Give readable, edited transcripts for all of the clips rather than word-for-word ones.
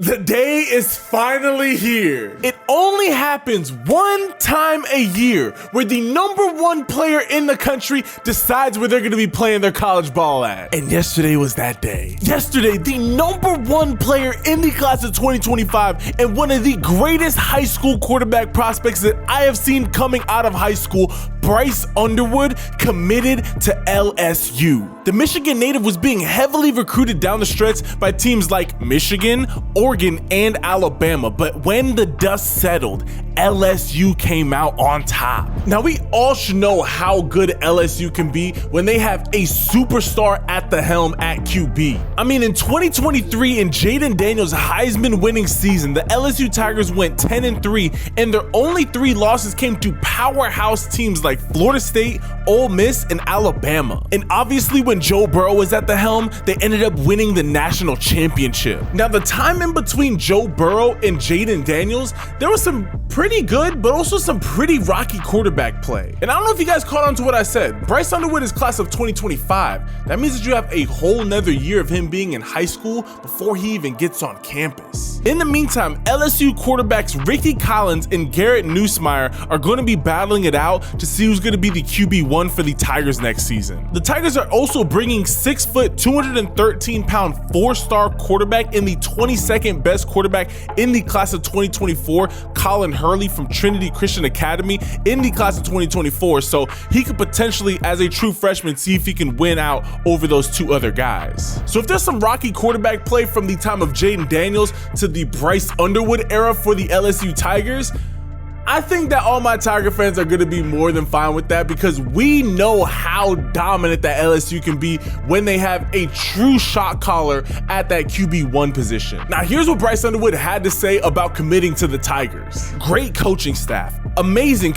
The day is finally here. It only happens one time a year where the #1 player in the country decides where they're going to be playing their college ball at. And yesterday was that day. Yesterday, the #1 player in the class of 2025 and one of the greatest high school quarterback prospects that I have seen coming out of high school, Bryce Underwood, committed to LSU. The Michigan native was being heavily recruited down the stretch by teams like Michigan, Oregon, and Alabama, but when the dust settled, LSU came out on top. Now, we all should know how good LSU can be when they have a superstar at the helm at QB. I mean, in 2023, in Jaden Daniels' Heisman winning season, the LSU Tigers went 10-3, and their only 3 losses came to powerhouse teams like Florida State, Ole Miss, and Alabama. And obviously, when Joe Burrow was at the helm, they ended up winning the national championship. Now, the time in between Joe Burrow and Jaden Daniels, there was some pretty good, but also some pretty rocky quarterback play. And I don't know if you guys caught on to what I said. Bryce Underwood is class of 2025. That means that you have a whole nother year of him being in high school before he even gets on campus. In the meantime, LSU quarterbacks Ricky Collins and Garrett Nussmeier are going to be battling it out to see who's going to be the QB1 for the Tigers next season. The Tigers are also bringing 6', 213-pound 4-star quarterback and the 22nd best quarterback in the class of 2024, Colin Hurley from Trinity Christian Academy, in the class of 2024, so he could potentially, as a true freshman, see if he can win out over those 2 other guys. So if there's some rocky quarterback play from the time of Jaden Daniels to the Bryce Underwood era for the LSU Tigers, I think that all my Tiger fans are going to be more than fine with that, because we know how dominant that LSU can be when they have a true shot caller at that QB1 position. Now, here's what Bryce Underwood had to say about committing to the Tigers. Great coaching staff, amazing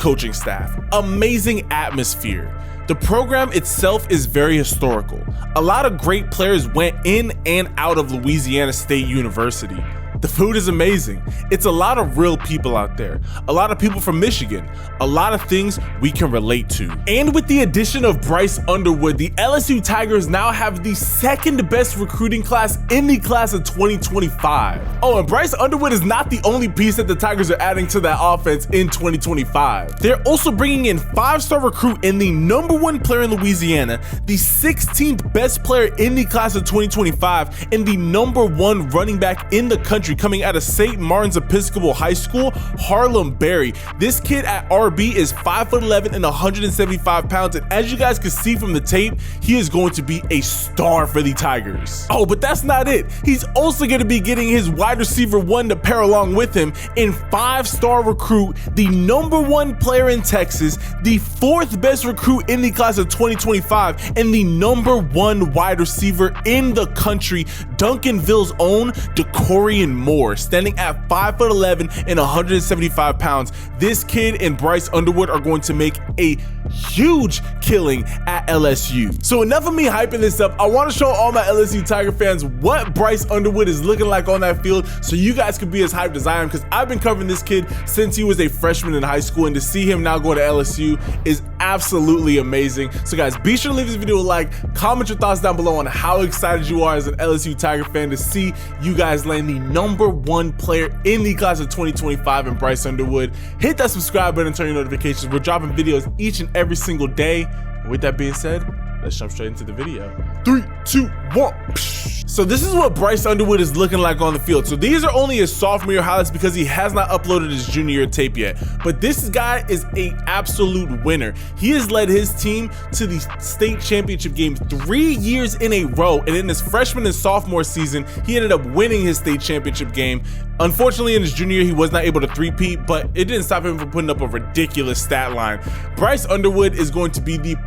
atmosphere. The program itself is very historical. A lot of great players went in and out of Louisiana State University. The food is amazing. It's a lot of real people out there. A lot of people from Michigan. A lot of things we can relate to. And with the addition of Bryce Underwood, the LSU Tigers now have the 2nd best recruiting class in the class of 2025. Oh, and Bryce Underwood is not the only piece that the Tigers are adding to that offense in 2025. They're also bringing in 5-star recruit and the #1 player in Louisiana, the 16th best player in the class of 2025, and the #1 running back in the country coming out of St. Martin's Episcopal High School, Harlem Berry. This kid at RB is 5'11" and 175 pounds, and as you guys can see from the tape, he is going to be a star for the Tigers. Oh, but that's not it. He's also going to be getting his wide receiver 1 to pair along with him in 5-star recruit, the #1 player in Texas, the 4th best recruit in the class of 2025, and the #1 wide receiver in the country, Duncanville's own Decorian Moore, standing at 5'11" and 175 pounds. This kid and Bryce Underwood are going to make a huge killing at LSU. So enough of me hyping this up. I want to show all my LSU Tiger fans what Bryce Underwood is looking like on that field, so you guys can be as hyped as I am, because I've been covering this kid since he was a freshman in high school, and to see him now go to LSU is absolutely amazing. So guys, be sure to leave this video a like, comment your thoughts down below on how excited you are as an LSU Tiger fan to see you guys land the #1 player in the class of 2025 in Bryce Underwood. Hit that subscribe button and turn your notifications. We're dropping videos each and every single day. And with that being said, let's jump straight into the video. 3, 2, 1. So this is what Bryce Underwood is looking like on the field. So these are only his sophomore year highlights because he has not uploaded his junior year tape yet. But this guy is an absolute winner. He has led his team to the state championship game 3 years in a row. And in his freshman and sophomore season, he ended up winning his state championship game. Unfortunately, in his junior year, he was not able to three-peat, but it didn't stop him from putting up a ridiculous stat line. Bryce Underwood is going to be the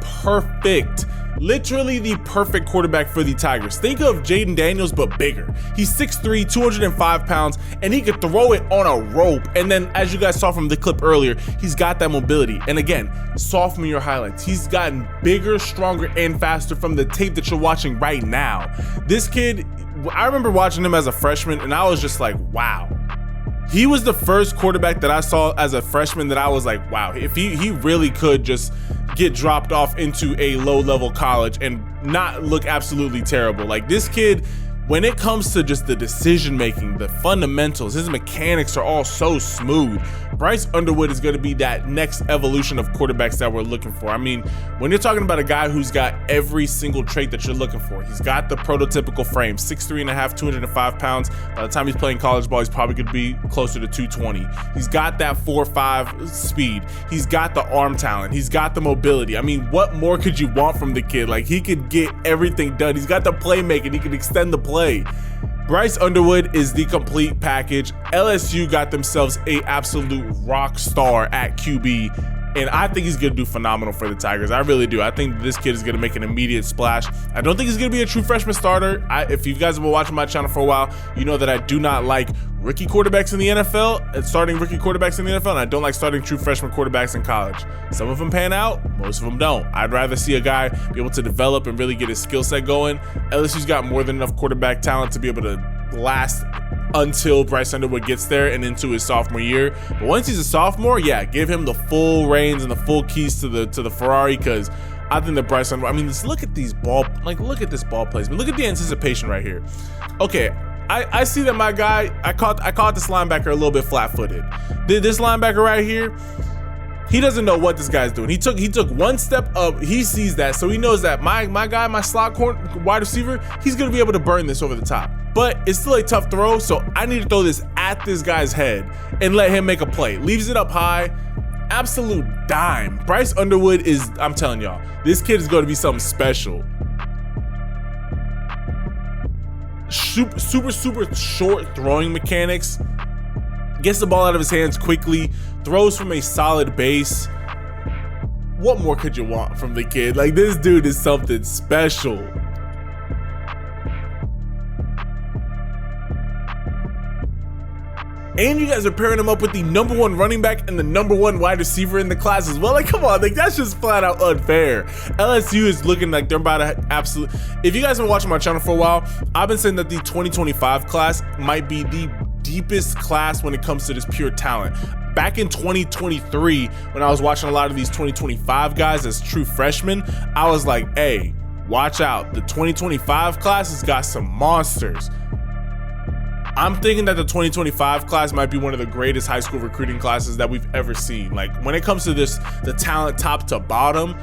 literally the perfect quarterback for the Tigers. Think of Jaden Daniels, but bigger. He's 6'3", 205 pounds, and he could throw it on a rope. And then, as you guys saw from the clip earlier, he's got that mobility. And again, sophomore year highlights. He's gotten bigger, stronger, and faster from the tape that you're watching right now. This kid, I remember watching him as a freshman, and I was just like, wow. He was the first quarterback that I saw as a freshman that I was like, wow, if he really could just get dropped off into a low-level college and not look absolutely terrible. Like, this kid when it comes to just the decision making, the fundamentals, his mechanics are all so smooth. Bryce Underwood is going to be that next evolution of quarterbacks that we're looking for. I mean, when you're talking about a guy who's got every single trait that you're looking for, he's got the prototypical frame, 6'3.5", 205 pounds. By the time he's playing college ball, he's probably going to be closer to 220. He's got that 4.5 speed. He's got the arm talent. He's got the mobility. I mean, what more could you want from the kid? Like, he could get everything done. He's got the playmaking. He can extend the play. Bryce Underwood is the complete package. LSU got themselves a absolute rock star at QB, and I think he's gonna do phenomenal for the Tigers. I really do. I think this kid is gonna make an immediate splash. I don't think he's gonna be a true freshman starter. If you guys have been watching my channel for a while, you know that I do not like rookie quarterbacks in the NFL, starting rookie quarterbacks in the NFL, and I don't like starting true freshman quarterbacks in college. Some of them pan out, most of them don't. I'd rather see a guy be able to develop and really get his skill set going. LSU's got more than enough quarterback talent to be able to last until Bryce Underwood gets there and into his sophomore year. But once he's a sophomore, yeah, give him the full reins and the full keys to the Ferrari, because I think that Bryce Underwood, I mean, just look at these look at this ball placement. Look at the anticipation right here. Okay, I see that my guy, I caught this linebacker a little bit flat-footed. This linebacker right here, he doesn't know what this guy's doing. He took one step up. He sees that, so he knows that my guy, my slot wide receiver, he's gonna be able to burn this over the top. But it's still a tough throw, so I need to throw this at this guy's head and let him make a play. Leaves it up high. Absolute dime. Bryce Underwood is, I'm telling y'all, this kid is going to be something special. Super short throwing mechanics. Gets the ball out of his hands quickly. Throws from a solid base. What more could you want from the kid? Like, this dude is something special. And you guys are pairing him up with the #1 running back and the #1 wide receiver in the class as well. Like, come on, like, that's just flat out unfair. LSU is looking like they're about to absolute. If you guys have been watching my channel for a while, I've been saying that the 2025 class might be the deepest class when it comes to this pure talent. Back in 2023, when I was watching a lot of these 2025 guys as true freshmen, I was like, hey, watch out. The 2025 class has got some monsters. I'm thinking that the 2025 class might be one of the greatest high school recruiting classes that we've ever seen. Like, when it comes to this, the talent top to bottom,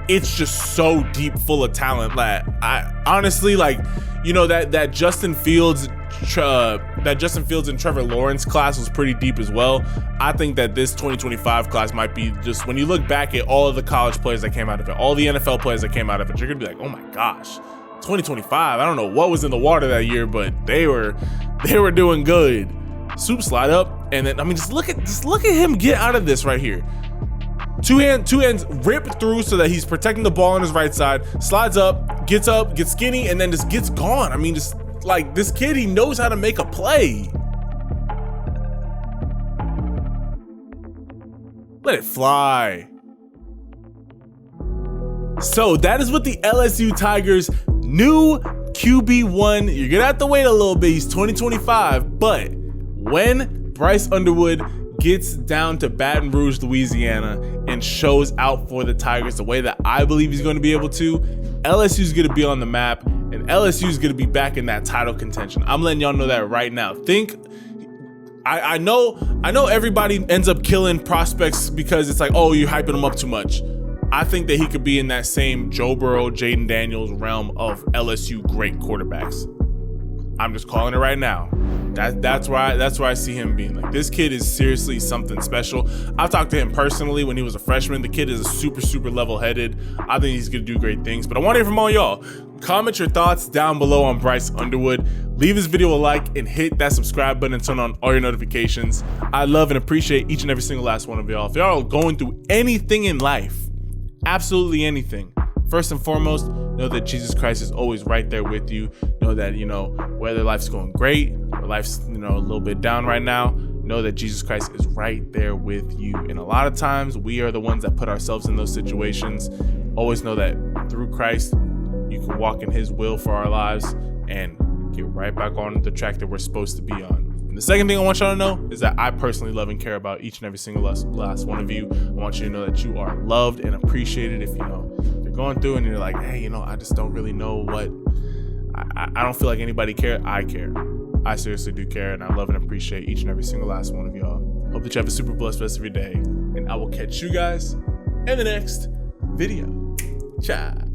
it's just so deep, full of talent. Like, I honestly, like, you know, that Justin Fields and Trevor Lawrence class was pretty deep as well. I think that this 2025 class might be just, when you look back at all of the college players that came out of it, all the NFL players that came out of it, you're gonna be like, oh my gosh, 2025. I don't know what was in the water that year, but they were doing good. Soup slide up, and then, I mean, just look at him get out of this right here. Two hands rip through so that he's protecting the ball on his right side, slides up, gets skinny, and then just gets gone. I mean, just like, this kid, he knows how to make a play. Let it fly. So that is what the LSU Tigers new QB1. You're gonna have to wait a little bit. He's 2025, but when Bryce Underwood gets down to Baton Rouge, Louisiana, and shows out for the Tigers the way that I believe he's going to be able to, LSU is going to be on the map, and LSU is going to be back in that title contention. I'm letting y'all know that right now. I know everybody ends up killing prospects because it's like, oh, you're hyping them up too much. I think that he could be in that same Joe Burrow, Jaden Daniels realm of LSU great quarterbacks. I'm just calling it right now. That's where I see him being. Like, this kid is seriously something special. I've talked to him personally when he was a freshman. The kid is a super level-headed. I think he's gonna do great things. But I want to hear from all y'all. Comment your thoughts down below on Bryce Underwood. Leave this video a like and hit that subscribe button and turn on all your notifications. I love and appreciate each and every single last one of y'all. If y'all are going through anything in life, absolutely anything, first and foremost, know that Jesus Christ is always right there with you. Know that, you know, whether life's going great or life's, you know, a little bit down right now, know that Jesus Christ is right there with you. And a lot of times we are the ones that put ourselves in those situations. Always know that through Christ, you can walk in his will for our lives and get right back on the track that we're supposed to be on. And the second thing I want y'all to know is that I personally love and care about each and every single last one of you. I want you to know that you are loved and appreciated. If, you know, you're going through and you're like, hey, you know, I just don't really know what, I don't feel like anybody cares. I care. I seriously do care, and I love and appreciate each and every single last one of y'all. Hope that you have a super blessed rest of your day, and I will catch you guys in the next video. Ciao.